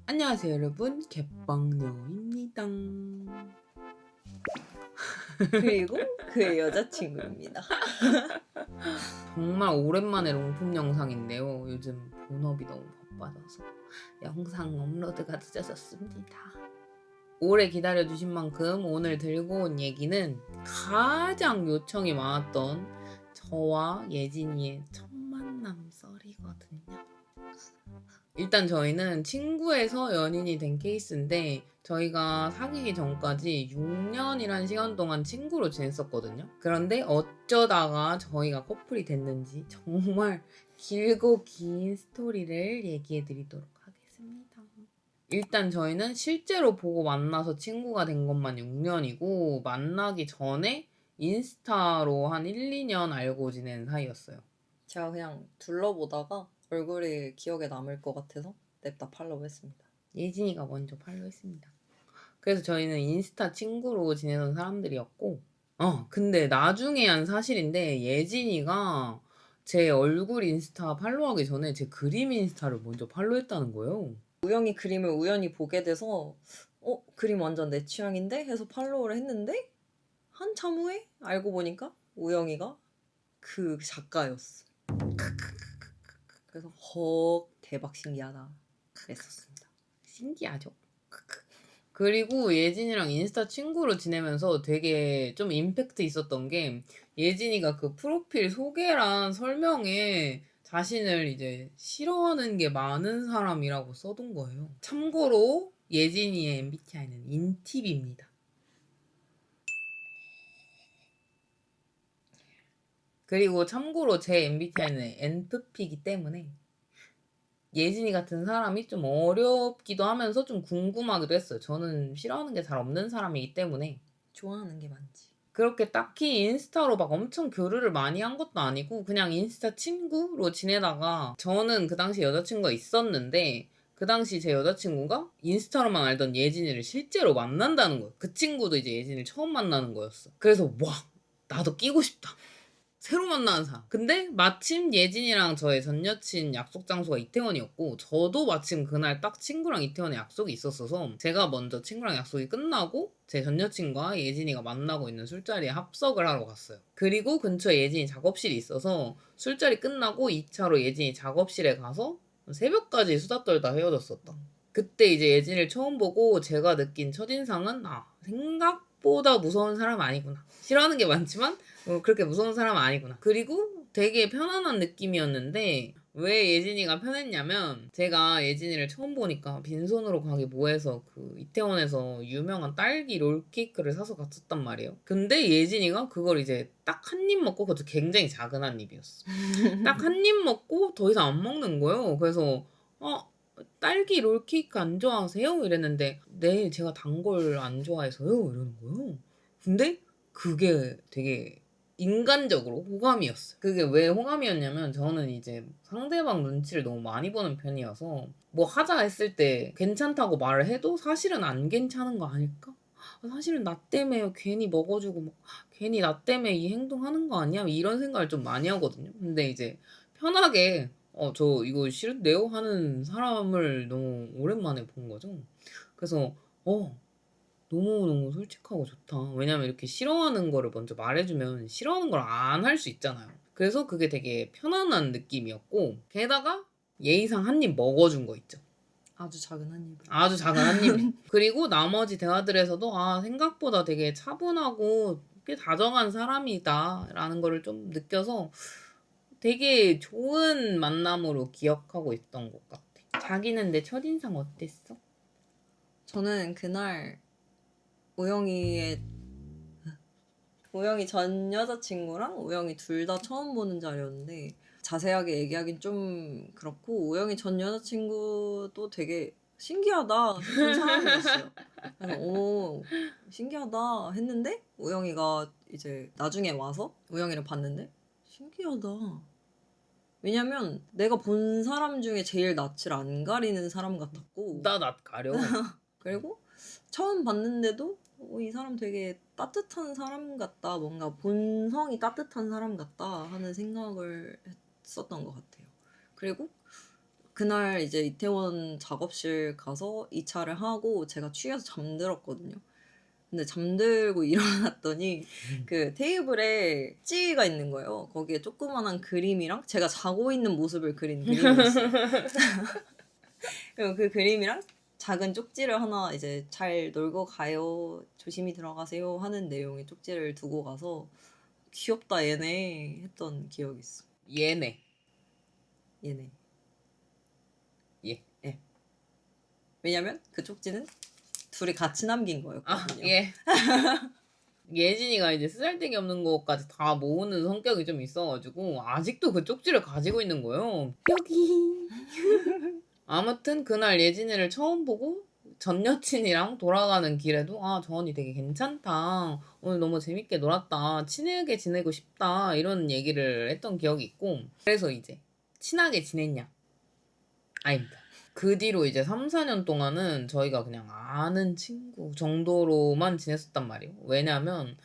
안녕하세요 여러분, 개빵녀입니다. 그리고 그의 여자친구입니다. 정말 오랜만에 롱폼 영상인데요. 요즘 본업이 너무 바빠져서 영상 업로드가 늦어졌습니다. 오래 기다려주신 만큼 오늘 들고 온 얘기는 가장 요청이 많았던 저와 예진이의 첫 만남 썰이거든요. 일단 저희는 친구에서 연인이 된 케이스인데 저희가 사귀기 전까지 6년이란 시간 동안 친구로 지냈었거든요. 그런데 어쩌다가 저희가 커플이 됐는지 정말 길고 긴 스토리를 얘기해 드리도록 하겠습니다. 일단 저희는 실제로 보고 만나서 친구가 된 것만 6년이고 만나기 전에 인스타로 한 1, 2년 알고 지낸 사이였어요. 제가 그냥 둘러보다가 얼굴이 기억에 남을 것 같아서 냅다 팔로우 했습니다. 예진이가 먼저 팔로우했습니다. 그래서 저희는 인스타 친구로 지내던 사람들이었고 근데 나중에 한 사실인데 예진이가 제 얼굴 인스타 팔로우하기 전에 제 그림 인스타를 먼저 팔로우했다는 거예요. 우영이 그림을 우연히 보게 돼서 그림 완전 내 취향인데? 해서 팔로우를 했는데 한참 후에 알고 보니까 우영이가 그 작가였어. 그래서 대박 신기하다 그랬었습니다. 신기하죠? 그리고 예진이랑 인스타 친구로 지내면서 되게 좀 임팩트 있었던 게 예진이가 그 프로필 소개란 설명에 자신을 이제 싫어하는 게 많은 사람이라고 써둔 거예요. 참고로 예진이의 MBTI는 인팁입니다. 그리고 참고로 제 MBTI는 NFP이기 때문에 예진이 같은 사람이 좀 어렵기도 하면서 좀 궁금하기도 했어요. 저는 싫어하는 게 잘 없는 사람이기 때문에. 좋아하는 게 많지. 그렇게 딱히 인스타로 막 엄청 교류를 많이 한 것도 아니고 그냥 인스타 친구로 지내다가 저는 그 당시 여자친구가 있었는데 그 당시 제 여자친구가 인스타로만 알던 예진이를 실제로 만난다는 거예요. 그 친구도 이제 예진이를 처음 만나는 거였어. 그래서 와, 나도 끼고 싶다. 새로 만나는 사람. 근데 마침 예진이랑 저의 전 여친 약속 장소가 이태원이었고 저도 마침 그날 딱 친구랑 이태원에 약속이 있었어서 제가 먼저 친구랑 약속이 끝나고 제 전 여친과 예진이가 만나고 있는 술자리에 합석을 하러 갔어요. 그리고 근처에 예진이 작업실이 있어서 술자리 끝나고 2차로 예진이 작업실에 가서 새벽까지 수다 떨다 헤어졌었다. 그때 이제 예진이를 처음 보고 제가 느낀 첫인상은 생각보다 무서운 사람 아니구나. 싫어하는 게 많지만 그렇게 무서운 사람은 아니구나. 그리고 되게 편안한 느낌이었는데 왜 예진이가 편했냐면 제가 예진이를 처음 보니까 빈손으로 가기 뭐해서 그 이태원에서 유명한 딸기 롤케이크를 사서 갔었단 말이에요. 근데 예진이가 그걸 이제 딱 한 입 먹고 그것도 굉장히 작은 한 입이었어. 딱 한 입 먹고 더 이상 안 먹는 거예요. 그래서 딸기 롤케이크 안 좋아하세요? 이랬는데 네, 제가 단 걸 안 좋아해서요 이러는 거예요. 근데 그게 되게 인간적으로 호감이었어요. 그게 왜 호감이었냐면 저는 이제 상대방 눈치를 너무 많이 보는 편이어서 뭐 하자 했을 때 괜찮다고 말을 해도 사실은 안 괜찮은 거 아닐까? 사실은 나 때문에 괜히 먹어주고 막 괜히 나 때문에 이 행동하는 거 아니야? 이런 생각을 좀 많이 하거든요. 근데 이제 편하게 저 이거 싫은데요? 하는 사람을 너무 오랜만에 본 거죠. 그래서 너무너무 솔직하고 좋다. 왜냐면 이렇게 싫어하는 거를 먼저 말해주면 싫어하는 걸 안 할 수 있잖아요. 그래서 그게 되게 편안한 느낌이었고 게다가 예의상 한 입 먹어준 거 있죠. 아주 작은 한 입을. 아주 작은 한 입. 그리고 나머지 대화들에서도 생각보다 되게 차분하고 꽤 다정한 사람이다 라는 거를 좀 느껴서 되게 좋은 만남으로 기억하고 있던 것 같아. 자기는 내 첫인상 어땠어? 저는 그날 우영이 전 여자친구랑 우영이 둘 다 처음 보는 자리였는데 자세하게 얘기하긴 좀 그렇고 우영이 전 여자친구도 되게 신기하다 싶은 사람이었어요. 그래서 오 신기하다 했는데 우영이가 이제 나중에 와서 우영이를 봤는데 신기하다. 왜냐면 내가 본 사람 중에 제일 낯을 안 가리는 사람 같았고 나 낯 가려. 그리고 처음 봤는데도 이 사람 되게 따뜻한 사람 같다. 뭔가 본성이 따뜻한 사람 같다 하는 생각을 했었던 것 같아요. 그리고 그날 이제 이태원 작업실 가서 2차를 하고 제가 취해서 잠들었거든요. 근데 잠들고 일어났더니 그 테이블에 찌가 있는 거예요. 거기에 조그만한 그림이랑 제가 자고 있는 모습을 그린 그림이었어요. 그리고 그 그림이랑 작은 쪽지를 하나 이제 잘 놀고 가요. 조심히 들어가세요 하는 내용의 쪽지를 두고 가서 귀엽다 얘네 했던 기억이 있어. 얘네. 얘네. 예. 예. 왜냐면 그 쪽지는 둘이 같이 남긴 거였거든요. 예. 예진이가 이제 쓰잘데기 없는 것까지 다 모으는 성격이 좀 있어가지고 아직도 그 쪽지를 가지고 있는 거예요. 여기. 아무튼 그날 예진이를 처음 보고 전 여친이랑 돌아가는 길에도 저 언니 되게 괜찮다. 오늘 너무 재밌게 놀았다. 친하게 지내고 싶다. 이런 얘기를 했던 기억이 있고 그래서 이제 친하게 지냈냐? 아닙니다. 그 뒤로 이제 3, 4년 동안은 저희가 그냥 아는 친구 정도로만 지냈었단 말이에요. 왜냐면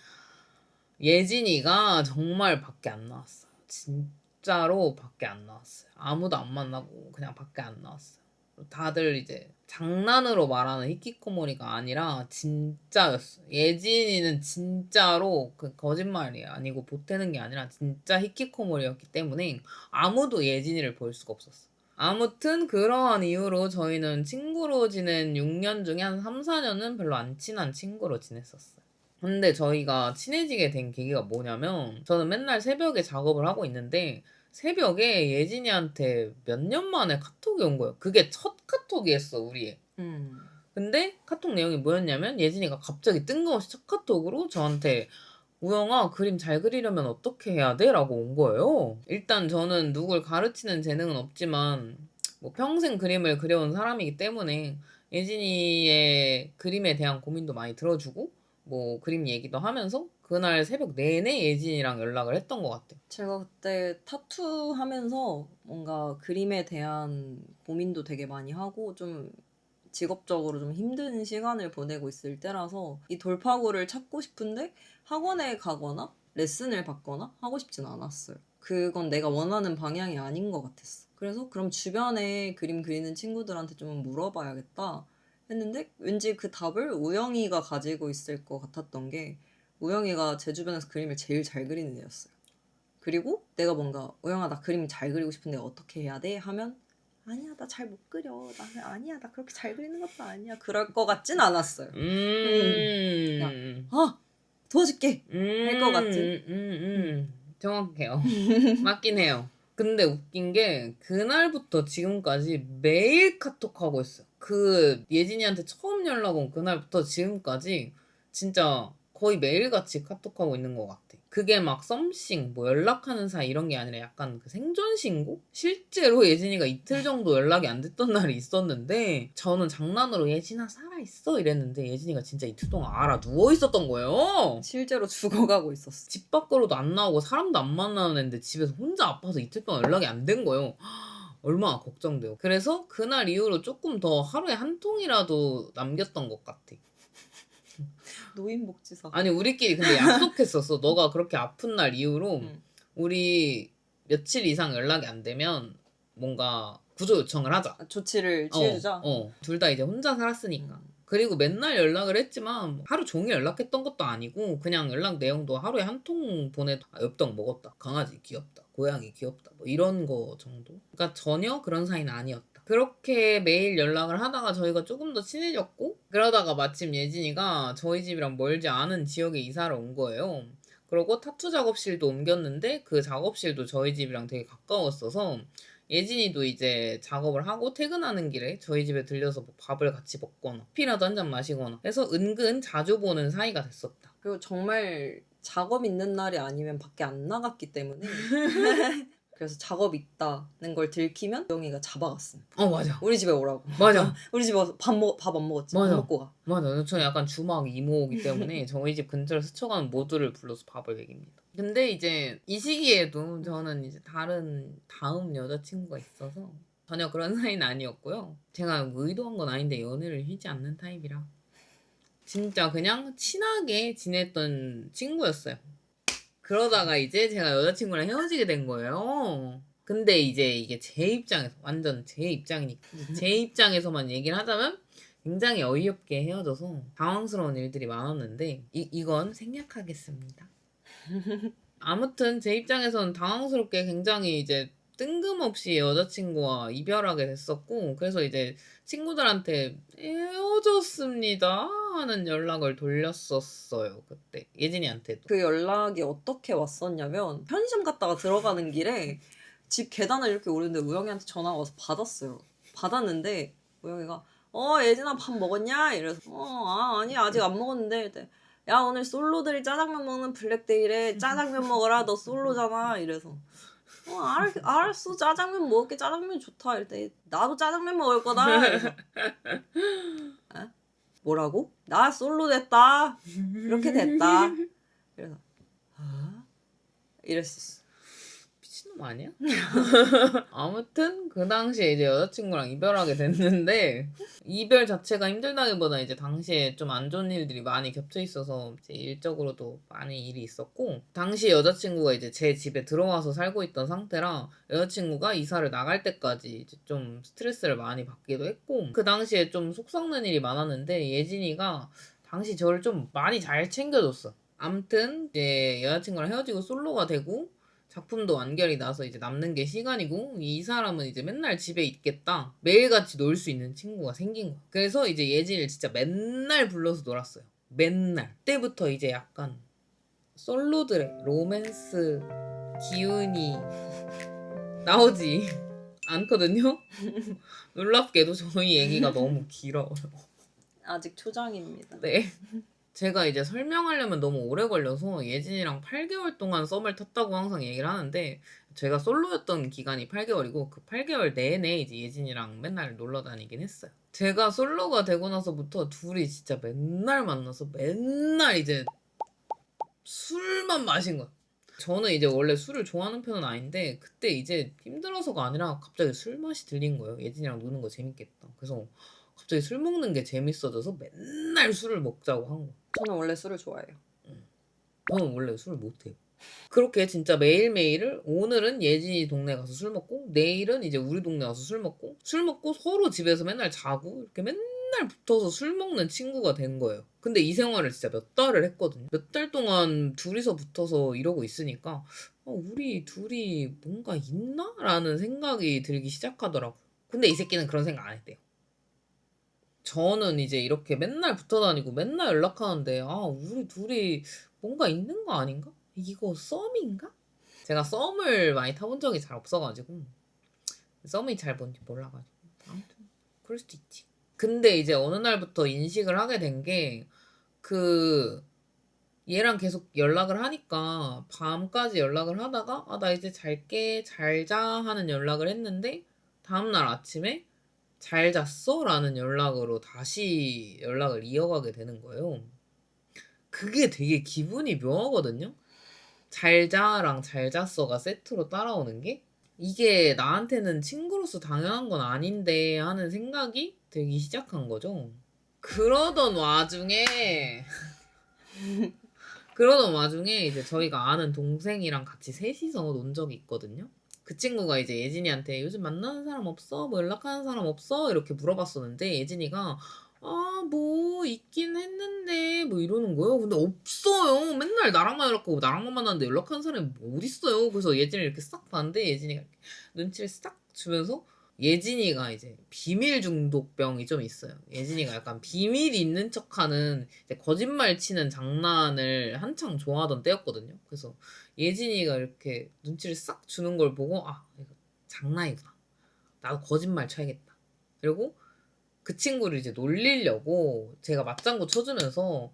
예진이가 정말 밖에 안 나왔어요. 진짜로 밖에 안 나왔어요. 아무도 안 만나고 그냥 밖에 안 나왔어요. 다들 이제 장난으로 말하는 히키코모리가 아니라 진짜였어. 예진이는 진짜로 그 거짓말이 아니고 보태는 게 아니라 진짜 히키코모리였기 때문에 아무도 예진이를 볼 수가 없었어. 아무튼 그러한 이유로 저희는 친구로 지낸 6년 중에 한 3, 4년은 별로 안 친한 친구로 지냈었어요. 근데 저희가 친해지게 된 계기가 뭐냐면 저는 맨날 새벽에 작업을 하고 있는데 새벽에 예진이한테 몇 년 만에 카톡이 온 거예요. 그게 첫 카톡이었어, 우리. 근데 카톡 내용이 뭐였냐면 예진이가 갑자기 뜬금없이 첫 카톡으로 저한테 우영아, 그림 잘 그리려면 어떻게 해야 돼? 라고 온 거예요. 일단 저는 누굴 가르치는 재능은 없지만 뭐 평생 그림을 그려온 사람이기 때문에 예진이의 그림에 대한 고민도 많이 들어주고 뭐 그림 얘기도 하면서 그날 새벽 내내 예진이랑 연락을 했던 것 같아요. 제가 그때 타투 하면서 뭔가 그림에 대한 고민도 되게 많이 하고 좀 직업적으로 좀 힘든 시간을 보내고 있을 때라서 이 돌파구를 찾고 싶은데 학원에 가거나 레슨을 받거나 하고 싶진 않았어요. 그건 내가 원하는 방향이 아닌 것 같았어. 그래서 그럼 주변에 그림 그리는 친구들한테 좀 물어봐야겠다 했는데 왠지 그 답을 우영이가 가지고 있을 것 같았던 게 우영이가 제 주변에서 그림을 제일 잘 그리는 애였어요. 그리고 내가 뭔가 우영아 나 그림 잘 그리고 싶은데 어떻게 해야 돼? 하면 아니야 나 잘 못 그려 아니야 나 그렇게 잘 그리는 것도 아니야 그럴 것 같진 않았어요. 그냥 도와줄게 할 것 같은. 정확해요. 맞긴 해요. 근데 웃긴 게 그날부터 지금까지 매일 카톡하고 있어요. 그 예진이한테 처음 연락 온 그날부터 지금까지 진짜 거의 매일같이 카톡하고 있는 것 같아. 그게 막 썸씽, 뭐 연락하는 사이 이런 게 아니라 약간 그 생존 신고? 실제로 예진이가 이틀 정도 연락이 안 됐던 날이 있었는데 저는 장난으로 예진아 살아있어? 이랬는데 예진이가 진짜 이틀 동안 알아 누워 있었던 거예요. 실제로 죽어가고 있었어. 집 밖으로도 안 나오고 사람도 안 만나는 애인데 집에서 혼자 아파서 이틀 동안 연락이 안 된 거예요. 얼마나 걱정돼요. 그래서 그날 이후로 조금 더 하루에 한 통이라도 남겼던 것 같아. 노인복지사. 아니 우리끼리 근데 약속했었어. 너가 그렇게 아픈 날 이후로 우리 며칠 이상 연락이 안 되면 뭔가 구조 요청을 하자. 조치를 취해주자. 둘 다 이제 혼자 살았으니까. 그리고 맨날 연락을 했지만 하루 종일 연락했던 것도 아니고 그냥 연락 내용도 하루에 한 통 보내도 엽떡 먹었다. 강아지 귀엽다. 고양이 귀엽다. 뭐 이런 거 정도. 그러니까 전혀 그런 사이는 아니었다. 그렇게 매일 연락을 하다가 저희가 조금 더 친해졌고 그러다가 마침 예진이가 저희 집이랑 멀지 않은 지역에 이사를 온 거예요. 그러고 타투 작업실도 옮겼는데 그 작업실도 저희 집이랑 되게 가까웠어서 예진이도 이제 작업을 하고 퇴근하는 길에 저희 집에 들려서 뭐 밥을 같이 먹거나 커피라도 한 잔 마시거나 해서 은근 자주 보는 사이가 됐었다. 그리고 정말 작업 있는 날이 아니면 밖에 안 나갔기 때문에 그래서 작업 있다는 걸 들키면 영희가 잡아갔음. 맞아. 우리 집에 오라고. 맞아. 우리 집에 와서 밥 안 먹었지. 맞아. 밥 먹고 가. 맞아. 저는 약간 주막 이모이기 때문에 저희 집 근처를 스쳐가는 모두를 불러서 밥을 먹입니다. 근데 이제 이 시기에도 저는 이제 다음 여자친구가 있어서 전혀 그런 사이는 아니었고요. 제가 의도한 건 아닌데 연애를 휘지 않는 타입이라 진짜 그냥 친하게 지냈던 친구였어요. 그러다가 이제 제가 여자친구랑 헤어지게 된 거예요. 근데 이제 이게 제 입장에서 완전 제 입장이니까 제 입장에서만 얘기를 하자면 굉장히 어이없게 헤어져서 당황스러운 일들이 많았는데 이건 생략하겠습니다. 아무튼 제 입장에서는 당황스럽게 굉장히 이제 뜬금없이 여자친구와 이별하게 됐었고 그래서 이제 친구들한테 헤어졌습니다 하는 연락을 돌렸었어요. 그때 예진이한테도. 그 연락이 어떻게 왔었냐면 편의점 갔다가 들어가는 길에 집 계단을 이렇게 오르는데 우영이한테 전화가 와서 받았어요. 받았는데 우영이가 예진아 밥 먹었냐? 이래서 아니 아직 안 먹었는데 이랬더니, 야 오늘 솔로들이 짜장면 먹는 블랙데이래. 짜장면 먹어라. 너 솔로잖아. 이래서 알았어. 짜장면 먹을게. 짜장면 좋다. 이랬더니 나도 짜장면 먹을 거다. 이래서 뭐라고? 나 솔로 됐다. 그렇게 됐다. 그래서 이랬었어. 미친놈 아니야? 아무튼 그 당시에 이제 여자친구랑 이별하게 됐는데 이별 자체가 힘들다기보다 이제 당시에 좀 안 좋은 일들이 많이 겹쳐 있어서 이제 일적으로도 많이 일이 있었고 당시 여자친구가 이제 제 집에 들어와서 살고 있던 상태라 여자친구가 이사를 나갈 때까지 이제 좀 스트레스를 많이 받기도 했고 그 당시에 좀 속 썩는 일이 많았는데 예진이가 당시 저를 좀 많이 잘 챙겨줬어. 암튼 이제 여자친구랑 헤어지고 솔로가 되고 작품도 완결이 나서 이제 남는 게 시간이고 이 사람은 이제 맨날 집에 있겠다. 매일같이 놀 수 있는 친구가 생긴 거야. 그래서 이제 예진이를 진짜 맨날 불러서 놀았어요. 맨날. 그때부터 이제 약간 솔로들의 로맨스 기운이 나오지 않거든요. 놀랍게도 저희 얘기가 너무 길어요. 아직 초장입니다. 네. 제가 이제 설명하려면 너무 오래 걸려서 예진이랑 8개월 동안 썸을 탔다고 항상 얘기를 하는데 제가 솔로였던 기간이 8개월이고 그 8개월 내내 이제 예진이랑 맨날 놀러 다니긴 했어요. 제가 솔로가 되고 나서부터 둘이 진짜 맨날 만나서 맨날 이제 술만 마신 거야. 저는 이제 원래 술을 좋아하는 편은 아닌데 그때 이제 힘들어서가 아니라 갑자기 술 맛이 들린 거예요. 예진이랑 노는 거 재밌겠다. 그래서 갑자기 술 먹는 게 재밌어져서 맨날 술을 먹자고 한 거야. 저는 원래 술을 좋아해요. 저는 원래 술을 못해요. 그렇게 진짜 매일매일을 오늘은 예진이 동네 가서 술 먹고 내일은 이제 우리 동네 가서 술 먹고 서로 집에서 맨날 자고 이렇게 맨날 붙어서 술 먹는 친구가 된 거예요. 근데 이 생활을 진짜 몇 달을 했거든요. 몇 달 동안 둘이서 붙어서 이러고 있으니까 우리 둘이 뭔가 있나? 라는 생각이 들기 시작하더라고요. 근데 이 새끼는 그런 생각 안 했대요. 저는 이제 이렇게 맨날 붙어 다니고 맨날 연락하는데 우리 둘이 뭔가 있는 거 아닌가? 이거 썸인가? 제가 썸을 많이 타본 적이 잘 없어가지고 썸이 잘 뭔지 몰라가지고 아무튼 그럴 수도 있지. 근데 이제 어느 날부터 인식을 하게 된 게 얘랑 계속 연락을 하니까 밤까지 연락을 하다가 나 이제 잘게 잘 자 하는 연락을 했는데 다음날 아침에 잘 잤어? 라는 연락으로 다시 연락을 이어가게 되는 거예요. 그게 되게 기분이 묘하거든요. 잘 자랑 잘 잤어가 세트로 따라오는 게 이게 나한테는 친구로서 당연한 건 아닌데 하는 생각이 들기 시작한 거죠. 그러던 와중에 이제 저희가 아는 동생이랑 같이 셋이서 논 적이 있거든요. 그 친구가 이제 예진이한테 요즘 만나는 사람 없어? 뭐 연락하는 사람 없어? 이렇게 물어봤었는데 예진이가 뭐 있긴 했는데 뭐 이러는 거예요. 근데 없어요. 맨날 나랑만 연락하고 나랑만 만나는데 연락하는 사람이 뭐 어딨어요. 그래서 예진이를 이렇게 싹 봤는데 예진이가 이렇게 눈치를 싹 주면서 예진이가 이제 비밀 중독병이 좀 있어요. 예진이가 약간 비밀이 있는 척하는 이제 거짓말 치는 장난을 한창 좋아하던 때였거든요. 그래서 예진이가 이렇게 눈치를 싹 주는 걸 보고 이거 장난이구나. 나도 거짓말 쳐야겠다. 그리고 그 친구를 이제 놀리려고 제가 맞장구 쳐주면서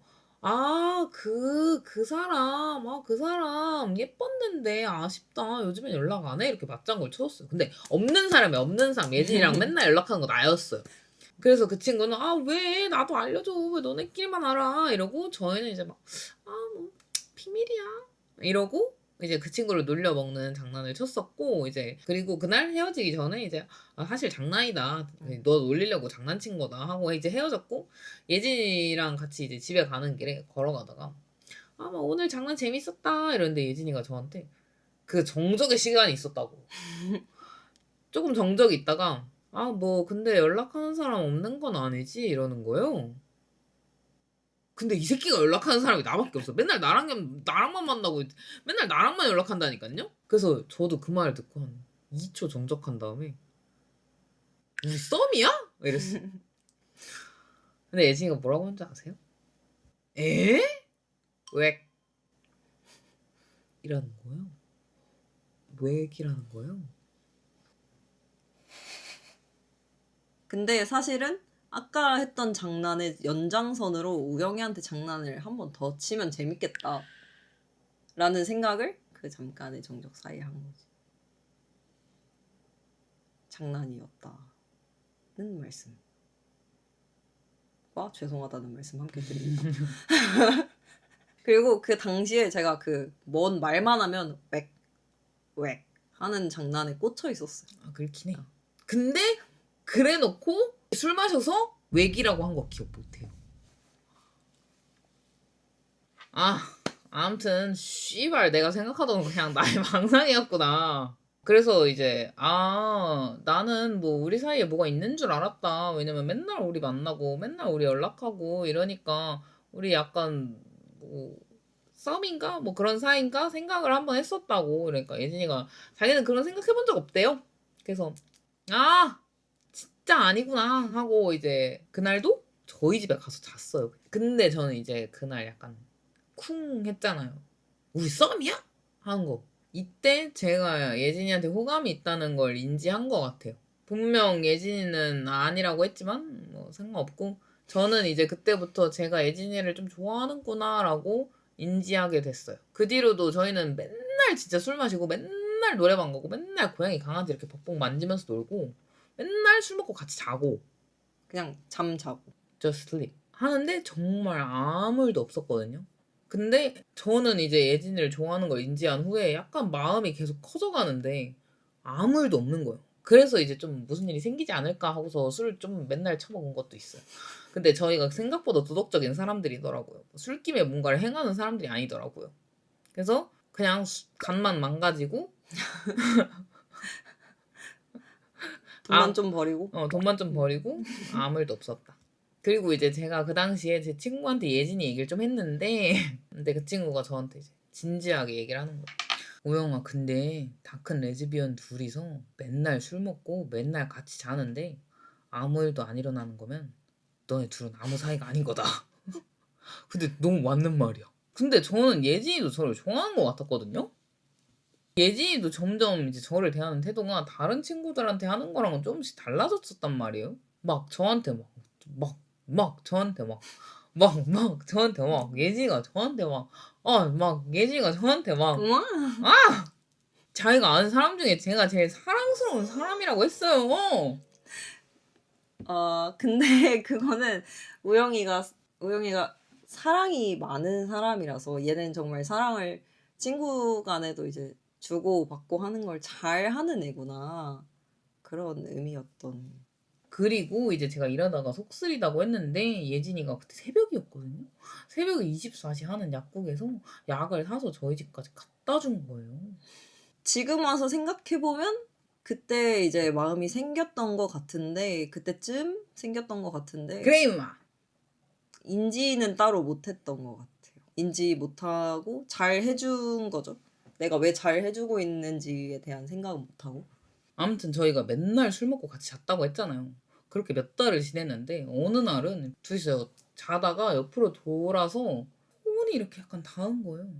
그 사람 예뻤는데 아쉽다. 요즘엔 연락 안 해. 이렇게 맞장구를 쳐줬어요. 근데 없는 사람 예진이랑 맨날 연락하는 거 나였어요. 그래서 그 친구는 왜 나도 알려줘. 왜 너네끼리만 알아. 이러고 저희는 이제 뭐 비밀이야. 이러고 이제 그 친구를 놀려먹는 장난을 쳤었고 이제 그리고 그날 헤어지기 전에 이제 사실 장난이다. 너 놀리려고 장난친 거다 하고 이제 헤어졌고 예진이랑 같이 이제 집에 가는 길에 걸어가다가 막 오늘 장난 재밌었다 이러는데 예진이가 저한테 그 정적의 시간이 있었다고. 조금 정적이 있다가 아 뭐 근데 연락하는 사람 없는 건 아니지 이러는 거예요. 근데 이 새끼가 연락하는 사람이 나밖에 없어. 맨날 나랑만 만나고 맨날 나랑만 연락한다니까요. 그래서 저도 그 말을 듣고 한 2초 정적한 다음에 우리 썸이야? 이랬어. 근데 예진이가 뭐라고 하는지 아세요? 에? 왜? 이라는 거예요. 왜기라는 거예요. 근데 사실은 아까 했던 장난의 연장선으로 우영이한테 장난을 한 번 더 치면 재밌겠다 라는 생각을 그 잠깐의 정적 사이에 한 거지. 장난이었다는 말씀. 와 죄송하다는 말씀 함께 드립니다. 그리고 그 당시에 제가 그 뭔 말만 하면 웩 하는 장난에 꽂혀 있었어요. 아 그렇긴 해요. 근데 그래놓고 술 마셔서 외기라고 한 거 기억 못해요. 아 아무튼 씨발 내가 생각하던 건 그냥 나의 망상이었구나. 그래서 이제 아 나는 뭐 우리 사이에 뭐가 있는 줄 알았다. 왜냐면 맨날 우리 만나고 맨날 우리 연락하고 이러니까 우리 약간 뭐 썸인가 뭐 그런 사이인가 생각을 한번 했었다고. 그러니까 예진이가 자기는 그런 생각해본 적 없대요. 그래서 아 진짜 아니구나 하고 이제 그날도 저희 집에 가서 잤어요. 근데 저는 이제 그날 약간 쿵 했잖아요. 우리 썸이야? 하는 거. 이때 제가 예진이한테 호감이 있다는 걸 인지한 것 같아요. 분명 예진이는 아니라고 했지만 뭐 상관없고 저는 이제 그때부터 제가 예진이를 좀 좋아하는구나라고 인지하게 됐어요. 그 뒤로도 저희는 맨날 진짜 술 마시고 맨날 노래방 가고 맨날 고양이 강아지 이렇게 벅벅 만지면서 놀고 맨날 술 먹고 같이 자고 그냥 잠 자고. just sleep 하는데 정말 아무 일도 없었거든요. 근데 저는 이제 예진이를 좋아하는 걸 인지한 후에 약간 마음이 계속 커져가는데 아무 일도 없는 거예요. 그래서 이제 좀 무슨 일이 생기지 않을까 하고서 술을 좀 맨날 처먹은 것도 있어요. 근데 저희가 생각보다 도덕적인 사람들이더라고요. 술김에 뭔가를 행하는 사람들이 아니더라고요. 그래서 그냥 간만 망가지고 돈만 좀 버리고. 돈만 좀 버리고 아무 일도 없었다. 그리고 이제 제가 그 당시에 제 친구한테 예진이 얘기를 좀 했는데 근데 그 친구가 저한테 이제 진지하게 얘기를 하는 거예요. 우영아 근데 다 큰 레즈비언 둘이서 맨날 술 먹고 맨날 같이 자는데 아무 일도 안 일어나는 거면 너네 둘은 아무 사이가 아닌 거다. 근데 너무 맞는 말이야. 근데 저는 예진이도 저를 좋아하는 것 같았거든요. 예진이도 점점 이제 저를 대하는 태도가 다른 친구들한테 하는 거랑은 조금씩 달라졌었단 말이에요. 막 저한테 막 저한테 막 저한테 막 예진이가 저한테 막 예진이가 저한테 막 우와. 자기가 아는 사람 중에 제가 제일 사랑스러운 사람이라고 했어요. 근데 그거는 우영이가 사랑이 많은 사람이라서 얘는 정말 사랑을 친구 간에도 이제 주고 받고 하는 걸 잘하는 애구나. 그런 의미였던. 그리고 이제 제가 일하다가 속쓰리다고 했는데 예진이가 그때 새벽이었거든요. 새벽에 24시 하는 약국에서 약을 사서 저희 집까지 갖다 준 거예요. 지금 와서 생각해보면 그때 이제 마음이 생겼던 것 같은데 그때쯤 생겼던 것 같은데 그래 임마. 인지는 따로 못했던 것 같아요. 인지 못하고 잘 해준 거죠. 내가 왜 잘 해주고 있는지에 대한 생각은 못하고. 아무튼 저희가 맨날 술 먹고 같이 잤다고 했잖아요. 그렇게 몇 달을 지냈는데 어느 날은 둘이서 자다가 옆으로 돌아서 손이 이렇게 약간 닿은 거예요.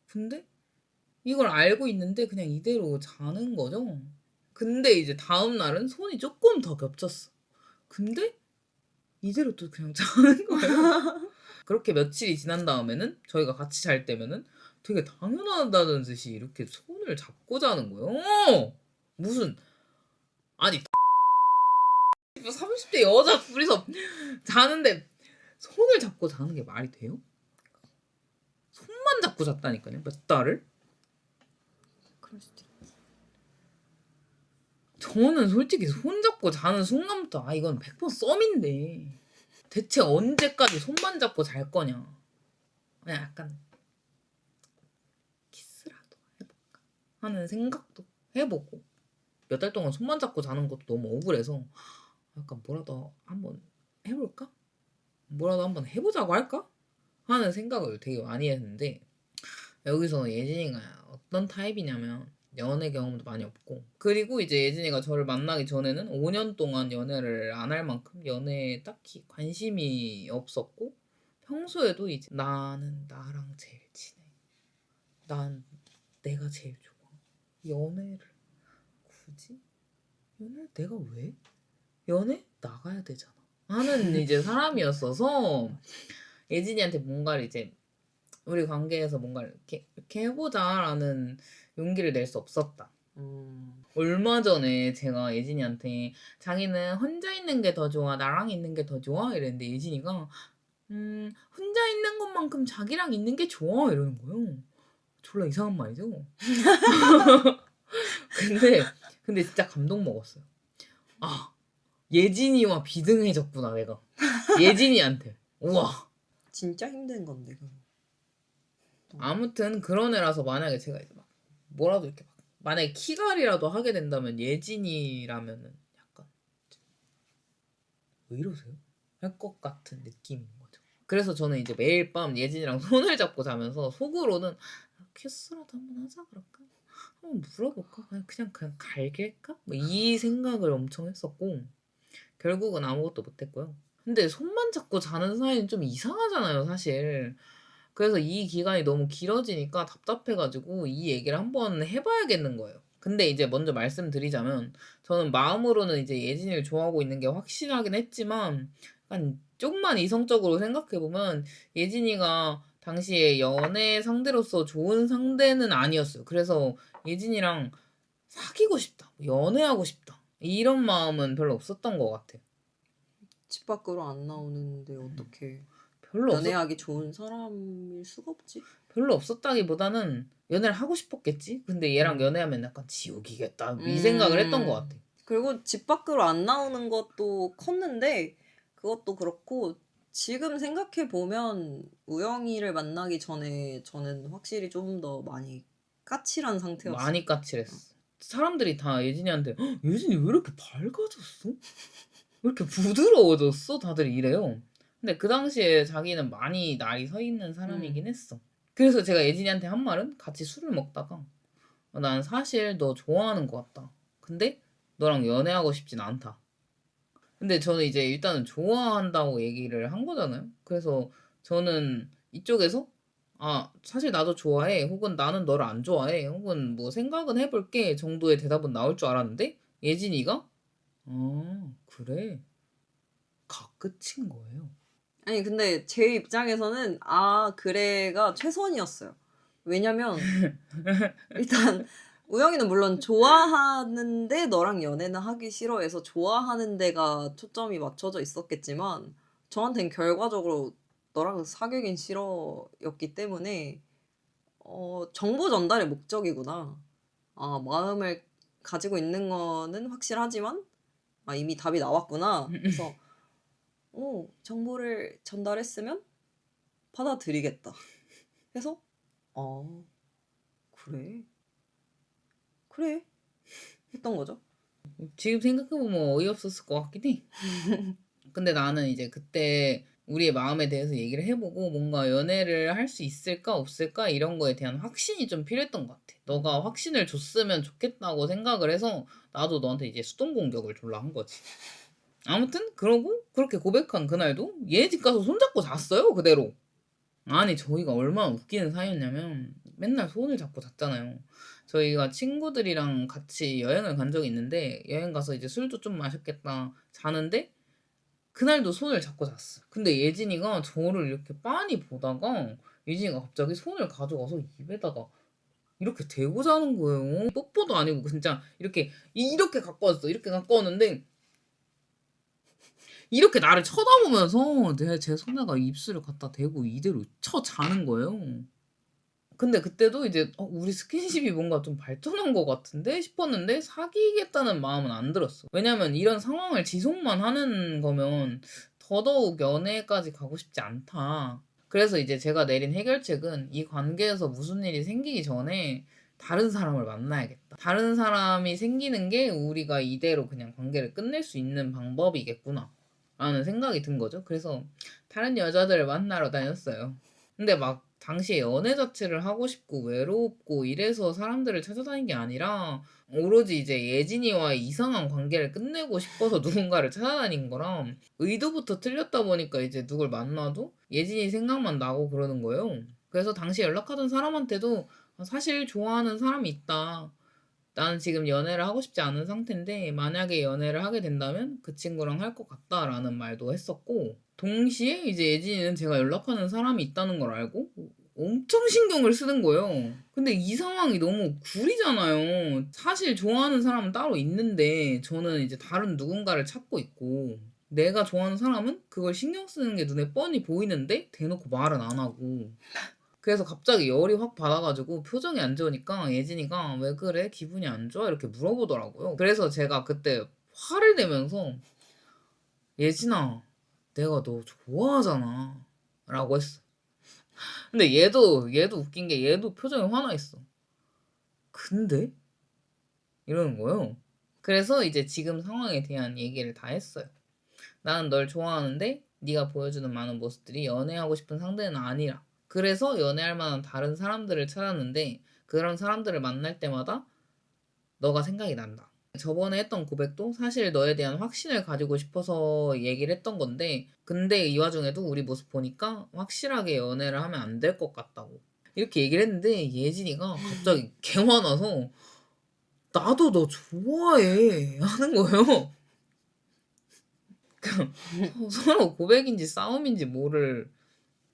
근데 이걸 알고 있는데 그냥 이대로 자는 거죠. 근데 이제 다음 날은 손이 조금 더 겹쳤어. 근데 이대로 또 그냥 자는 거예요. 그렇게 며칠이 지난 다음에는 저희가 같이 잘 때면은 되게 당연하다는 듯이 이렇게 손을 잡고 자는 거예요. 무슨 아니 30대 여자 둘이서 자는데 손을 잡고 자는 게 말이 돼요? 손만 잡고 잤다니까요. 몇 달을. 그럴 수도 있지. 저는 솔직히 손 잡고 자는 순간부터 아 이건 100% 썸인데 대체 언제까지 손만 잡고 잘 거냐. 그냥 약간 키스라도 해볼까. 하는 생각도 해보고 몇 달 동안 손만 잡고 자는 것도 너무 억울해서 약간 뭐라도 한번 해볼까? 뭐라도 한번 해보자고 할까? 하는 생각을 되게 많이 했는데 여기서 예진이가 어떤 타입이냐면 연애 경험도 많이 없고 그리고 이제 예진이가 저를 만나기 전에는 5년 동안 연애를 안 할 만큼 연애에 딱히 관심이 없었고 평소에도 이제 나는 나랑 제일 친해. 난 내가 제일 좋아. 연애를 굳이? 연애 내가 왜? 연애 나가야 되잖아. 하는 이제 사람이었어서 예진이한테 뭔가를 이제 우리 관계에서 뭔가를 이렇게 해보자라는 용기를 낼 수 없었다. 얼마 전에 제가 예진이한테 자기는 혼자 있는 게 더 좋아, 나랑 있는 게 더 좋아? 이랬는데 예진이가 혼자 있는 것만큼 자기랑 있는 게 좋아 이러는 거예요. 졸라 이상한 말이죠. 근데 진짜 감동 먹었어요. 아 예진이와 비등해졌구나 내가. 예진이한테. 우와. 진짜 힘든 건데 그거. 아무튼 그런 애라서 만약에 제가 이제 막 뭐라도 이렇게 막 만약에 키갈이라도 하게 된다면 예진이라면은 약간 왜 이러세요? 할 것 같은 느낌인 거죠. 그래서 저는 이제 매일 밤 예진이랑 손을 잡고 자면서 속으로는 키스라도 한번 하자 그럴까? 한번 물어볼까? 그냥 갈길까? 뭐 이 생각을 엄청 했었고 결국은 아무것도 못했고요. 근데 손만 잡고 자는 사이는 좀 이상하잖아요, 사실. 그래서 이 기간이 너무 길어지니까 답답해가지고 이 얘기를 한번 해봐야겠는 거예요. 근데 이제 먼저 말씀드리자면 저는 마음으로는 이제 예진이를 좋아하고 있는 게 확실하긴 했지만 약간 조금만 이성적으로 생각해보면 예진이가 당시에 연애 상대로서 좋은 상대는 아니었어요. 그래서 예진이랑 사귀고 싶다, 연애하고 싶다 이런 마음은 별로 없었던 것 같아요. 집 밖으로 안 나오는데 어떻게 별로 연애하기 좋은 사람일 수가 없지? 별로 없었다기보다는 연애를 하고 싶었겠지? 근데 얘랑 연애하면 약간 지옥이겠다 이 생각을 했던 것 같아. 그리고 집 밖으로 안 나오는 것도 컸는데 그것도 그렇고 지금 생각해 보면 우영이를 만나기 전에 저는 확실히 좀 더 많이 까칠한 상태였어요. 많이 까칠했어. 사람들이 다 예진이한테 예진이 왜 이렇게 밝아졌어? 왜 이렇게 부드러워졌어? 다들 이래요. 근데 그 당시에 자기는 많이 날이 서 있는 사람이긴 했어. 그래서 제가 예진이한테 한 말은 같이 술을 먹다가 난 사실 너 좋아하는 것 같다. 근데 너랑 연애하고 싶진 않다. 근데 저는 이제 일단은 좋아한다고 얘기를 한 거잖아요. 그래서 저는 이쪽에서 사실 나도 좋아해. 혹은 나는 너를 안 좋아해. 혹은 뭐 생각은 해볼게 정도의 대답은 나올 줄 알았는데 예진이가 그래. 가 끝인 거예요. 아니 근데 제 입장에서는 그래가 최선이었어요. 왜냐면 일단 우영이는 물론 좋아하는데 너랑 연애는 하기 싫어해서 좋아하는 데가 초점이 맞춰져 있었겠지만 저한텐 결과적으로 너랑 사귀긴 싫어였기 때문에 정보 전달의 목적이구나. 마음을 가지고 있는 거는 확실하지만 이미 답이 나왔구나. 그래서 정보를 전달했으면 받아들이겠다. 그래서 그래. 그래. 했던 거죠. 지금 생각해보면 어이없었을 것 같긴 해. 근데 나는 이제 그때 우리의 마음에 대해서 얘기를 해보고 뭔가 연애를 할 수 있을까 없을까 이런 거에 대한 확신이 좀 필요했던 것 같아. 너가 확신을 줬으면 좋겠다고 생각을 해서 나도 너한테 이제 수동 공격을 졸라 한 거지. 아무튼 그러고 그렇게 고백한 그날도 얘 집 가서 손잡고 잤어요 그대로. 아니 저희가 얼마나 웃기는 사이였냐면 맨날 손을 잡고 잤잖아요. 저희가 친구들이랑 같이 여행을 간 적이 있는데 여행 가서 이제 술도 좀 마셨겠다 자는데 그날도 손을 잡고 잤어. 근데 예진이가 저를 이렇게 빤히 보다가 예진이가 갑자기 손을 가져가서 입에다가 이렇게 대고 자는 거예요. 뽀뽀도 아니고 진짜 이렇게 갖고 왔어. 이렇게 갖고 왔는데 이렇게 나를 쳐다보면서 제 손에가 입술을 갖다 대고 이대로 쳐 자는 거예요. 근데 그때도 이제 우리 스킨십이 뭔가 좀 발전한 것 같은데 싶었는데 사귀겠다는 마음은 안 들었어. 왜냐면 이런 상황을 지속만 하는 거면 더더욱 연애까지 가고 싶지 않다. 그래서 이제 제가 내린 해결책은 이 관계에서 무슨 일이 생기기 전에 다른 사람을 만나야겠다. 다른 사람이 생기는 게 우리가 이대로 그냥 관계를 끝낼 수 있는 방법이겠구나. 라는 생각이 든 거죠. 그래서 다른 여자들을 만나러 다녔어요. 근데 막 당시에 연애 자체를 하고 싶고 외롭고 이래서 사람들을 찾아다닌 게 아니라 오로지 이제 예진이와의 이상한 관계를 끝내고 싶어서 누군가를 찾아다닌 거랑 의도부터 틀렸다 보니까 이제 누굴 만나도 예진이 생각만 나고 그러는 거예요. 그래서 당시 연락하던 사람한테도 사실 좋아하는 사람이 있다. 나는 지금 연애를 하고 싶지 않은 상태인데 만약에 연애를 하게 된다면 그 친구랑 할 것 같다라는 말도 했었고 동시에 이제 예진이는 제가 연락하는 사람이 있다는 걸 알고 엄청 신경을 쓰는 거예요. 근데 이 상황이 너무 구리잖아요. 사실 좋아하는 사람은 따로 있는데 저는 이제 다른 누군가를 찾고 있고 내가 좋아하는 사람은 그걸 신경 쓰는 게 눈에 뻔히 보이는데 대놓고 말은 안 하고 그래서 갑자기 열이 확 받아가지고 표정이 안 좋으니까 예진이가 왜 그래? 기분이 안 좋아? 이렇게 물어보더라고요. 그래서 제가 그때 화를 내면서 예진아, 내가 너 좋아하잖아. 라고 했어. 근데 얘도 웃긴 게 얘도 표정이 화나 있어. 근데? 이러는 거예요. 그래서 이제 지금 상황에 대한 얘기를 다 했어요. 나는 널 좋아하는데 네가 보여주는 많은 모습들이 연애하고 싶은 상대는 아니라. 그래서 연애할 만한 다른 사람들을 찾았는데 그런 사람들을 만날 때마다 너가 생각이 난다. 저번에 했던 고백도 사실 너에 대한 확신을 가지고 싶어서 얘기를 했던 건데 근데 이 와중에도 우리 모습 보니까 확실하게 연애를 하면 안 될 것 같다고. 이렇게 얘기를 했는데 예진이가 갑자기 개 화나서 나도 너 좋아해 하는 거예요. 서로 고백인지 싸움인지 모를.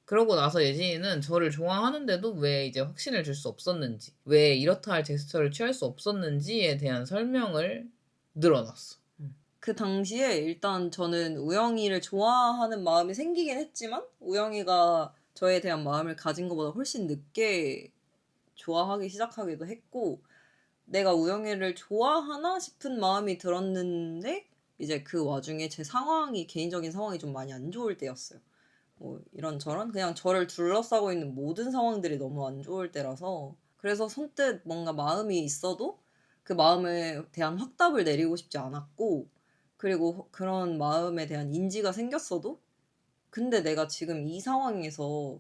그러고 나서 예진이는 저를 좋아하는데도 왜 이제 확신을 줄 수 없었는지, 왜 이렇다 할 제스처를 취할 수 없었는지에 대한 설명을 늘어놨어. 그 당시에 일단 저는 우영이를 좋아하는 마음이 생기긴 했지만 우영이가 저에 대한 마음을 가진 것보다 훨씬 늦게 좋아하기 시작하기도 했고 내가 우영이를 좋아하나 싶은 마음이 들었는데 이제 그 와중에 제 상황이 개인적인 상황이 좀 많이 안 좋을 때였어요. 뭐 이런저런 그냥 저를 둘러싸고 있는 모든 상황들이 너무 안 좋을 때라서 그래서 선뜻 뭔가 마음이 있어도 그 마음에 대한 확답을 내리고 싶지 않았고 그리고 그런 마음에 대한 인지가 생겼어도 근데 내가 지금 이 상황에서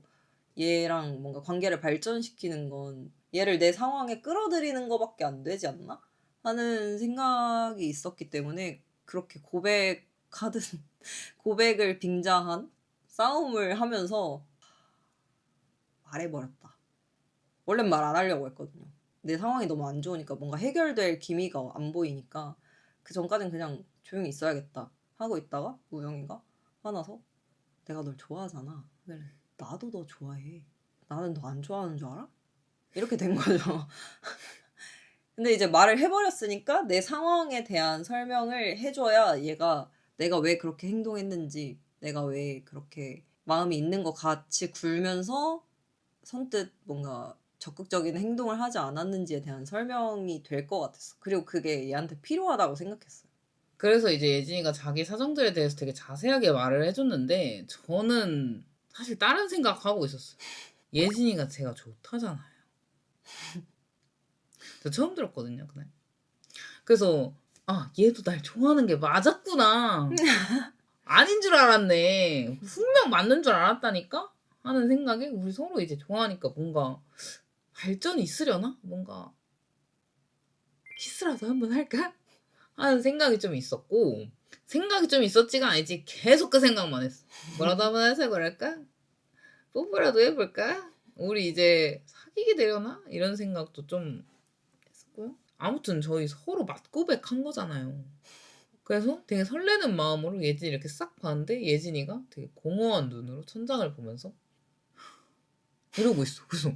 얘랑 뭔가 관계를 발전시키는 건 얘를 내 상황에 끌어들이는 거밖에 안 되지 않나? 하는 생각이 있었기 때문에 그렇게 고백하듯 고백을 빙자한 싸움을 하면서 말해버렸다. 원래는 말 안 하려고 했거든요. 내 상황이 너무 안 좋으니까 뭔가 해결될 기미가 안 보이니까 그 전까진 그냥 조용히 있어야겠다 하고 있다가 우영이가 화나서 내가 널 좋아하잖아. 그래. 나도 너 좋아해. 나는 너 안 좋아하는 줄 알아? 이렇게 된 거죠. 근데 이제 말을 해버렸으니까 내 상황에 대한 설명을 해줘야 얘가 내가 왜 그렇게 행동했는지 내가 왜 그렇게 마음이 있는 것 같이 굴면서 선뜻 뭔가 적극적인 행동을 하지 않았는지에 대한 설명이 될 것 같았어. 그리고 그게 얘한테 필요하다고 생각했어요. 그래서 이제 예진이가 자기 사정들에 대해서 되게 자세하게 말을 해줬는데 저는 사실 다른 생각하고 있었어요. 예진이가 제가 좋다잖아요. 저 처음 들었거든요, 그날. 그래서 얘도 날 좋아하는 게 맞았구나. 아닌 줄 알았네. 분명 맞는 줄 알았다니까? 하는 생각에 우리 서로 이제 좋아하니까 뭔가 발전이 있으려나? 뭔가 키스라도 한번 할까? 하는 생각이 좀 있었고 생각이 좀 있었지가 아니지 계속 그 생각만 했어. 뭐라도 한번 해서 그럴까? 뽀뽀라도 해볼까? 우리 이제 사귀게 되려나? 이런 생각도 좀 했었고요. 아무튼 저희 서로 맞고백한 거잖아요. 그래서 되게 설레는 마음으로 예진이 이렇게 싹 봤는데 예진이가 되게 공허한 눈으로 천장을 보면서 이러고 있어. 그래서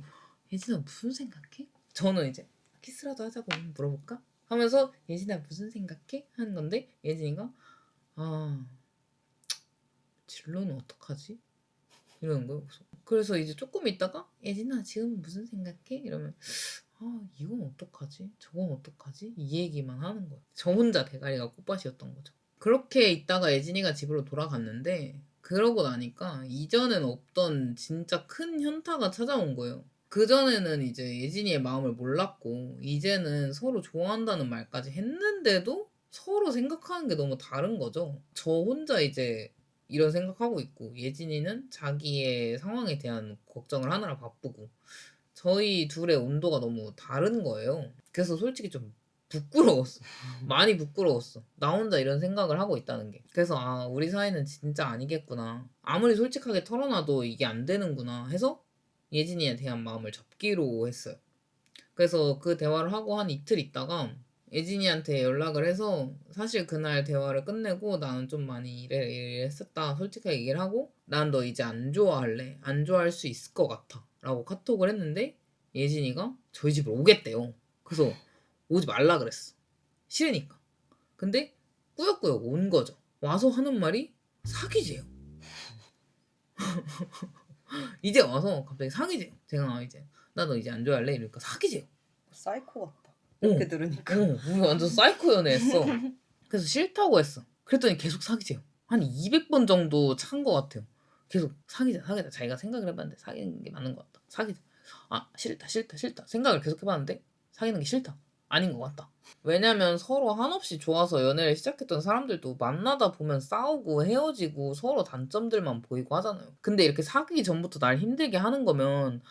예진아 무슨 생각해? 저는 이제 키스라도 하자고 물어볼까? 하면서 예진아 무슨 생각해? 하는 건데 예진이가 진로는 어떡하지? 이러는 거예요. 그래서 이제 조금 있다가 예진아 지금 무슨 생각해? 이러면 이건 어떡하지? 저건 어떡하지? 이 얘기만 하는 거예요. 저 혼자 대가리가 꽃밭이었던 거죠. 그렇게 있다가 예진이가 집으로 돌아갔는데 그러고 나니까 이전엔 없던 진짜 큰 현타가 찾아온 거예요. 그전에는 이제 예진이의 마음을 몰랐고 이제는 서로 좋아한다는 말까지 했는데도 서로 생각하는 게 너무 다른 거죠. 저 혼자 이제 이런 생각하고 있고 예진이는 자기의 상황에 대한 걱정을 하느라 바쁘고 저희 둘의 온도가 너무 다른 거예요. 그래서 솔직히 좀 부끄러웠어. 많이 부끄러웠어. 나 혼자 이런 생각을 하고 있다는 게. 그래서 아, 우리 사이는 진짜 아니겠구나. 아무리 솔직하게 털어놔도 이게 안 되는구나 해서 예진이에 대한 마음을 접기로 했어요. 그래서 그 대화를 하고 한 이틀 있다가 예진이한테 연락을 해서 사실 그날 대화를 끝내고 나는 좀 많이 이랬었다 솔직하게 얘기를 하고 난 너 이제 안 좋아할래 안 좋아할 수 있을 것 같아 라고 카톡을 했는데 예진이가 저희 집으로 오겠대요. 그래서 오지 말라 그랬어. 싫으니까. 근데 꾸역꾸역 온 거죠. 와서 하는 말이 사귀재요. 이제 와서 갑자기 사귀재요. 제가 이제 나 너 이제 안 좋아할래 이러니까 사귀재요. 사이코 같다. 이렇게 어. 들으니까. 우리 완전 사이코 연애했어. 그래서 싫다고 했어. 그랬더니 계속 사귀재요. 한 200번 정도 찬 것 같아요. 계속 사귀자 사귀자. 자기가 생각을 해봤는데 사귀는 게 맞는 것 같다. 사귀자. 아 싫다 싫다 싫다. 생각을 계속 해봤는데 사귀는 게 싫다. 아닌 것 같다. 왜냐면 서로 한없이 좋아서 연애를 시작했던 사람들도 만나다 보면 싸우고 헤어지고 서로 단점들만 보이고 하잖아요. 근데 이렇게 사귀기 전부터 날 힘들게 하는 거면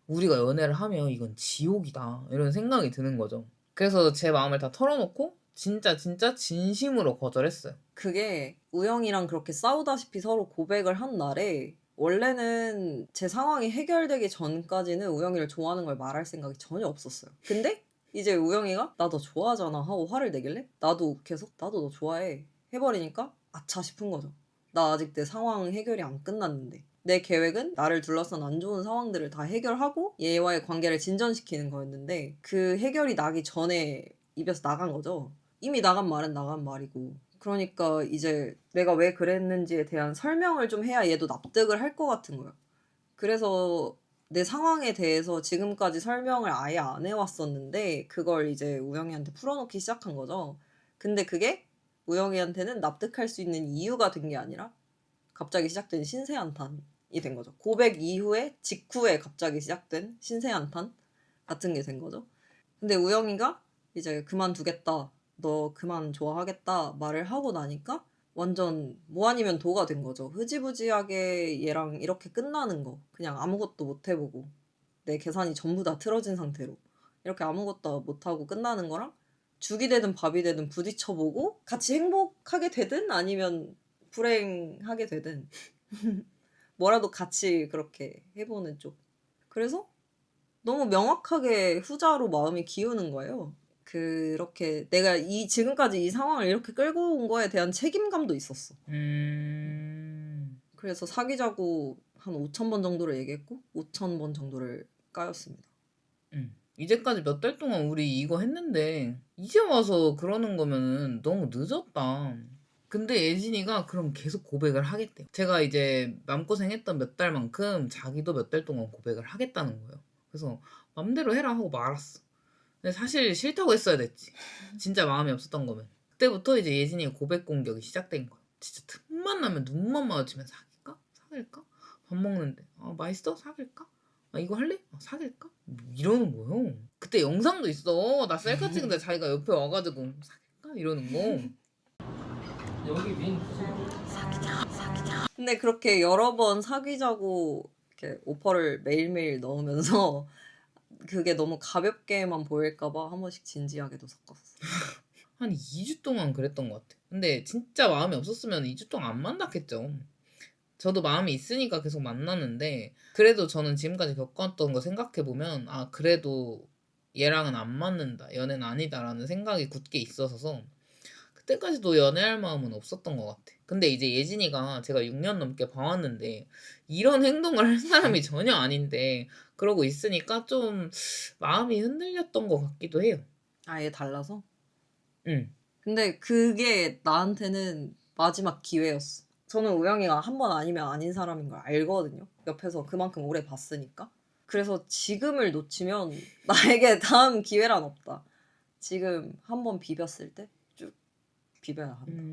우리가 연애를 하면 이건 지옥이다. 이런 생각이 드는 거죠. 그래서 제 마음을 다 털어놓고 진짜 진심으로 거절했어요. 그게 우영이랑 그렇게 싸우다시피 서로 고백을 한 날에 원래는 제 상황이 해결되기 전까지는 우영이를 좋아하는 걸 말할 생각이 전혀 없었어요. 근데 이제 우영이가 나 너 좋아하잖아 하고 화를 내길래 나도 계속 나도 너 좋아해 해버리니까 아차 싶은 거죠. 나 아직 내 상황 해결이 안 끝났는데 내 계획은 나를 둘러싼 안 좋은 상황들을 다 해결하고 얘와의 관계를 진전시키는 거였는데 그 해결이 나기 전에 입에서 나간 거죠. 이미 나간 말은 나간 말이고 그러니까 이제 내가 왜 그랬는지에 대한 설명을 좀 해야 얘도 납득을 할 것 같은 거예요. 그래서 내 상황에 대해서 지금까지 설명을 아예 안 해왔었는데 그걸 이제 우영이한테 풀어놓기 시작한 거죠. 근데 그게 우영이한테는 납득할 수 있는 이유가 된 게 아니라 갑자기 시작된 신세한탄이 된 거죠. 고백 이후에 직후에 갑자기 시작된 신세한탄 같은 게 된 거죠. 근데 우영이가 이제 그만두겠다. 너 그만 좋아하겠다 말을 하고 나니까 완전 뭐 아니면 도가 된 거죠. 흐지부지하게 얘랑 이렇게 끝나는 거. 그냥 아무것도 못 해보고 내 계산이 전부 다 틀어진 상태로 이렇게 아무것도 못하고 끝나는 거랑 죽이 되든 밥이 되든 부딪혀보고 같이 행복하게 되든 아니면 불행하게 되든 뭐라도 같이 그렇게 해보는 쪽. 그래서 너무 명확하게 후자로 마음이 기우는 거예요. 그렇게 내가 지금까지 이 상황을 이렇게 끌고 온 거에 대한 책임감도 있었어. 그래서 사귀자고 한 5,000번 정도를 얘기했고 5,000번 정도를 까였습니다. 이제까지 몇 달 동안 우리 이거 했는데 이제 와서 그러는 거면은 너무 늦었다. 근데 예진이가 그럼 계속 고백을 하겠대요. 제가 이제 맘고생했던 몇 달만큼 자기도 몇 달 동안 고백을 하겠다는 거예요. 그래서 맘대로 해라 하고 말았어. 근데 사실 싫다고 했어야 됐지. 진짜 마음이 없었던 거면. 그때부터 이제 예진이의 고백 공격이 시작된 거야. 진짜 틈만 나면 눈만 마주치면 사귈까? 사귈까? 밥 먹는데 맛있어? 사귈까? 이거 할래? 사귈까? 이러는 거예요. 그때 영상도 있어. 나 셀카 찍은데 자기가 옆에 와가지고 사귈까? 이러는 거. 여기 민 근데 그렇게 여러 번 사귀자고 이렇게 오퍼를 매일매일 넣으면서 그게 너무 가볍게만 보일까봐 한 번씩 진지하게도 섞었어. 한 2주 동안 그랬던 것 같아. 근데 진짜 마음이 없었으면 2주 동안 안 만났겠죠. 저도 마음이 있으니까 계속 만났는데 그래도 저는 지금까지 겪었던 거 생각해보면 그래도 얘랑은 안 맞는다. 연애는 아니다라는 생각이 굳게 있어서 그때까지도 연애할 마음은 없었던 것 같아. 근데 이제 예진이가 제가 6년 넘게 봐왔는데 이런 행동을 할 사람이 전혀 아닌데 그러고 있으니까 좀 마음이 흔들렸던 것 같기도 해요. 아예 달라서? 응. 근데 그게 나한테는 마지막 기회였어. 저는 우영이가 한 번 아니면 아닌 사람인 걸 알거든요. 옆에서 그만큼 오래 봤으니까. 그래서 지금을 놓치면 나에게 다음 기회란 없다. 지금 한 번 비볐을 때 쭉 비벼야 한다.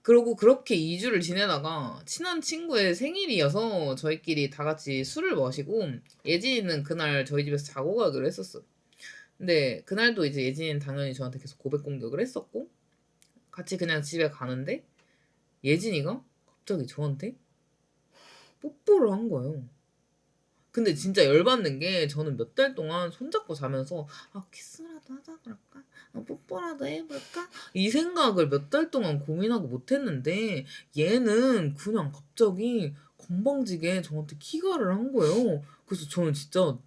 그러고 그렇게 2주를 지내다가 친한 친구의 생일이어서 저희끼리 다 같이 술을 마시고 예진이는 그날 저희 집에서 자고 가기로 했었어요. 근데 그날도 이제 예진이는 당연히 저한테 계속 고백 공격을 했었고 같이 그냥 집에 가는데 예진이가 갑자기 저한테 뽀뽀를 한 거예요. 근데 진짜 열받는 게 저는 몇 달 동안 손잡고 자면서 키스라도 하자 그럴까? 뽀뽀라도 해볼까? 이 생각을 몇 달 동안 고민하고 못했는데 얘는 그냥 갑자기 건방지게 저한테 키가를 한 거예요. 그래서 저는 진짜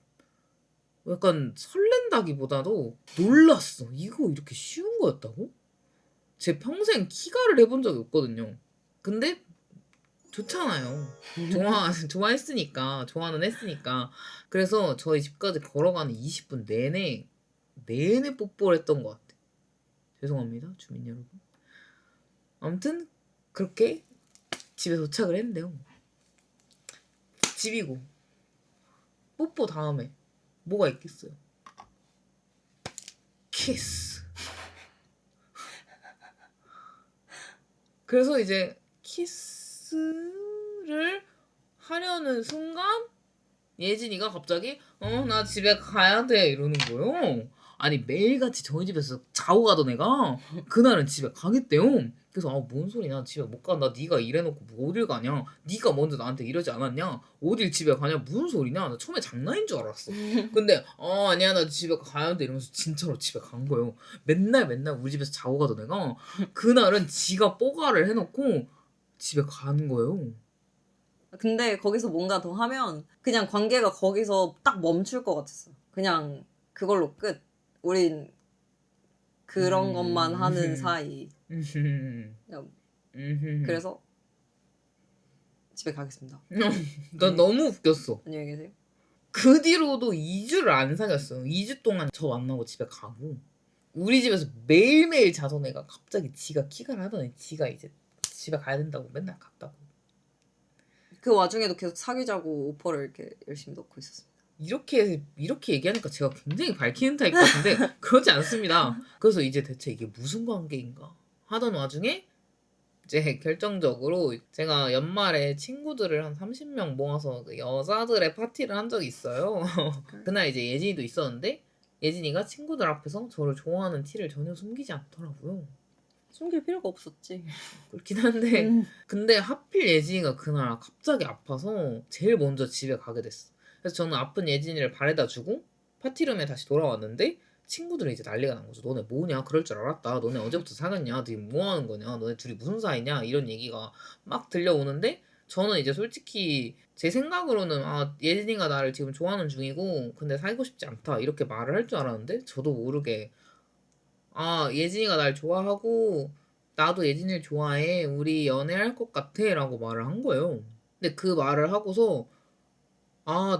약간 설렌다기보다도 놀랐어. 이거 이렇게 쉬운 거였다고? 제 평생 키가를 해본 적이 없거든요. 근데 좋잖아요. 좋아했으니까. 좋아는 했으니까. 그래서 저희 집까지 걸어가는 20분 내내 뽀뽀를 했던 것 같아. 죄송합니다, 주민 여러분. 아무튼 그렇게 집에 도착을 했는데요. 집이고 뽀뽀 다음에 뭐가 있겠어요? 키스. 그래서 이제 키스를 하려는 순간 예진이가 갑자기 나 집에 가야 돼 이러는 거예요. 아니 매일같이 저희 집에서 자고 가던 애가 그날은 집에 가겠대요. 그래서 뭔 소리냐, 집에 못 간다. 네가 이래놓고 뭐 어딜 가냐, 네가 먼저 나한테 이러지 않았냐, 어딜 집에 가냐, 무슨 소리냐. 나 처음에 장난인 줄 알았어. 근데 아니야 나 집에 가야 돼 이러면서 진짜로 집에 간 거예요. 맨날 우리 집에서 자고 가던 애가 그날은 지가 뽀가를 해놓고 집에 간 거예요. 근데 거기서 뭔가 더 하면 그냥 관계가 거기서 딱 멈출 것 같았어. 그냥 그걸로 끝. 우린 그런 것만 하는 사이. 그냥 그래서 집에 가겠습니다. 난 너무 웃겼어. 안녕히 계세요. 그 뒤로도 2주를 안 사귀었어요. 2주 동안 저 만나고 집에 가고 우리 집에서 매일매일 자던 애가 갑자기 지가 키가를 하더니 지가 이제 집에 가야 된다고 맨날 갔다고. 그 와중에도 계속 사귀자고 오퍼를 이렇게 열심히 넣고 있었습니다. 이렇게 얘기하니까 제가 굉장히 밝히는 타입 같은데 그렇지 않습니다. 그래서 이제 대체 이게 무슨 관계인가 하던 와중에 이제 결정적으로 제가 연말에 친구들을 한 30명 모아서 그 여자들의 파티를 한 적이 있어요. 그날 이제 예진이도 있었는데 예진이가 친구들 앞에서 저를 좋아하는 티를 전혀 숨기지 않더라고요. 숨길 필요가 없었지. 그렇긴 한데 근데 하필 예진이가 그날 갑자기 아파서 제일 먼저 집에 가게 됐어. 그래서 저는 아픈 예진이를 바래다 주고 파티룸에 다시 돌아왔는데 친구들이 이제 난리가 난 거죠. 너네 뭐냐? 그럴 줄 알았다. 너네 언제부터 사귀었냐? 지금 뭐 하는 거냐? 너네 둘이 무슨 사이냐? 이런 얘기가 막 들려오는데 저는 이제 솔직히 제 생각으로는 예진이가 나를 지금 좋아하는 중이고 근데 사귀고 싶지 않다 이렇게 말을 할 줄 알았는데 저도 모르게 예진이가 날 좋아하고 나도 예진이를 좋아해. 우리 연애할 것 같아 라고 말을 한 거예요. 근데 그 말을 하고서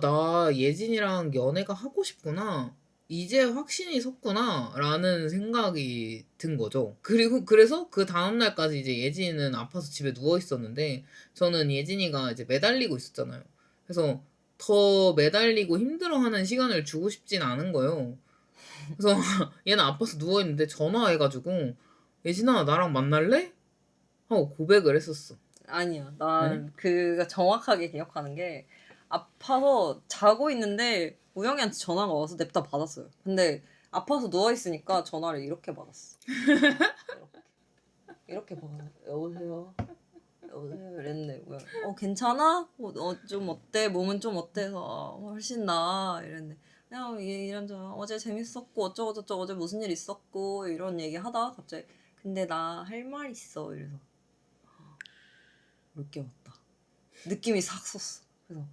나 예진이랑 연애가 하고 싶구나. 이제 확신이 섰구나 라는 생각이 든 거죠. 그리고 그래서 그 다음날까지 이제 예진이는 아파서 집에 누워 있었는데 저는 예진이가 이제 매달리고 있었잖아요. 그래서 더 매달리고 힘들어하는 시간을 주고 싶진 않은 거예요. 그래서 얘는 아파서 누워있는데 전화해가지고 예진아 나랑 만날래? 하고 고백을 했었어. 아니야. 난 그가 정확하게 기억하는 게 아파서 자고 있는데 우영이한테 전화가 와서 냅다 받았어요. 근데 아파서 누워있으니까 전화를 이렇게 받았어. 이렇게 받았어. 여보세요? 여보세요? 이랬는데 우영이 괜찮아? 좀 어때? 몸은 좀 어때서? 훨씬 나아. 이랬는데 그냥 이런저런 어제 재밌었고 어쩌고저쩌고 어제 무슨 일 있었고 이런 얘기 하다가 갑자기 근데 나 할 말 있어. 이래서 물게 왔다. 느낌이 싹 섰어. 그래서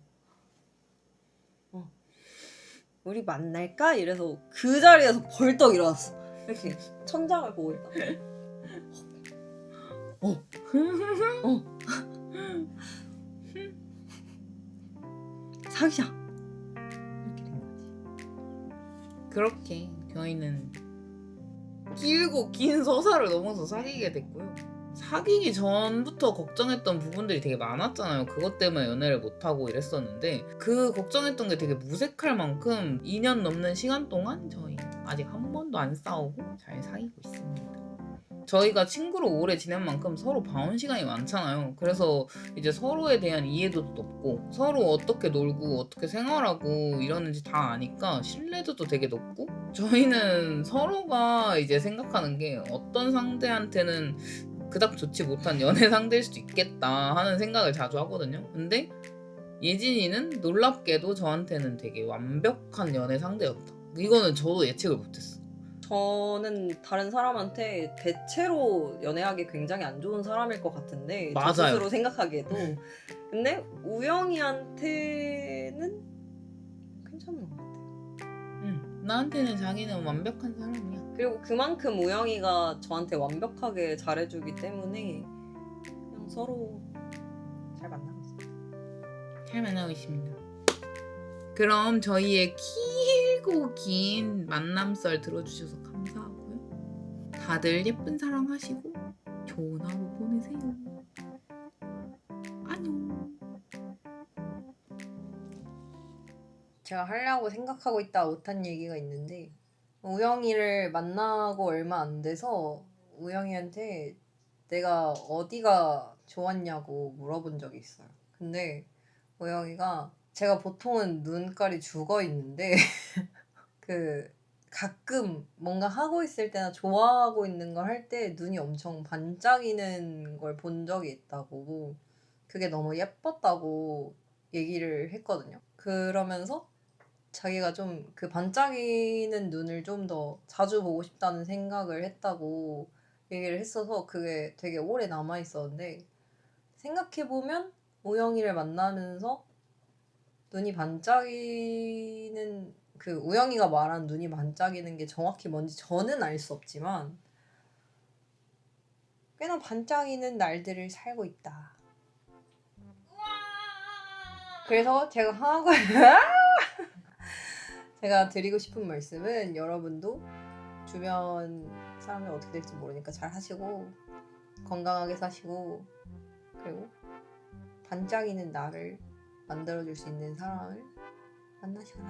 우리 만날까? 이래서 그 자리에서 벌떡 일어났어. 이렇게 천장을 보고 있다. 사귀자. 이렇게 된 거지. 그렇게 저희는 길고 긴 서사를 넘어서 사귀게 됐고요. 사귀기 전부터 걱정했던 부분들이 되게 많았잖아요. 그것 때문에 연애를 못하고 이랬었는데 그 걱정했던 게 되게 무색할 만큼 2년 넘는 시간 동안 저희 아직 한 번도 안 싸우고 잘 사귀고 있습니다. 저희가 친구로 오래 지낸 만큼 서로 봐온 시간이 많잖아요. 그래서 이제 서로에 대한 이해도도 높고 서로 어떻게 놀고 어떻게 생활하고 이러는지 다 아니까 신뢰도도 되게 높고 저희는 서로가 이제 생각하는 게 어떤 상대한테는 그닥 좋지 못한 연애 상대일 수도 있겠다 하는 생각을 자주 하거든요. 근데 예진이는 놀랍게도 저한테는 되게 완벽한 연애 상대였다. 이거는 저도 예측을 못했어. 저는 다른 사람한테 대체로 연애하기 굉장히 안 좋은 사람일 것 같은데 맞아요. 저 스스로 생각하기에도 근데 우영이한테는 괜찮은 것 같아요. 나한테는 자기는 완벽한 사람이야. 그리고 그만큼 우영이가 저한테 완벽하게 잘해주기 때문에 그냥 서로 잘 만나고 있어요. 잘 만나고 있습니다. 그럼 저희의 길고 긴 만남썰 들어주셔서 감사하고요. 다들 예쁜 사랑 하시고 좋은 하루 보내세요. 안녕. 제가 하려고 생각하고 있다 못한 얘기가 있는데 우영이를 만나고 얼마 안 돼서 우영이한테 내가 어디가 좋았냐고 물어본 적이 있어요. 근데 우영이가 제가 보통은 눈깔이 죽어 있는데 그 가끔 뭔가 하고 있을 때나 좋아하고 있는 걸 할 때 눈이 엄청 반짝이는 걸 본 적이 있다고 그게 너무 예뻤다고 얘기를 했거든요. 그러면서 자기가 좀 그 반짝이는 눈을 좀 더 자주 보고 싶다는 생각을 했다고 얘기를 했어서 그게 되게 오래 남아 있었는데 생각해보면 우영이를 만나면서 눈이 반짝이는 그 우영이가 말한 눈이 반짝이는 게 정확히 뭔지 저는 알 수 없지만 꽤나 반짝이는 날들을 살고 있다. 그래서 제가 하고 제가 드리고 싶은 말씀은 여러분도 주변 사람이 어떻게 될지 모르니까 잘 하시고 건강하게 사시고 그리고 반짝이는 나를 만들어줄 수 있는 사람을 만나셔라.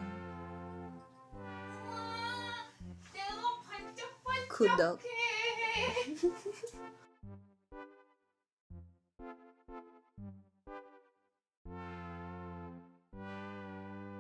내가 반짝반짝해. 구독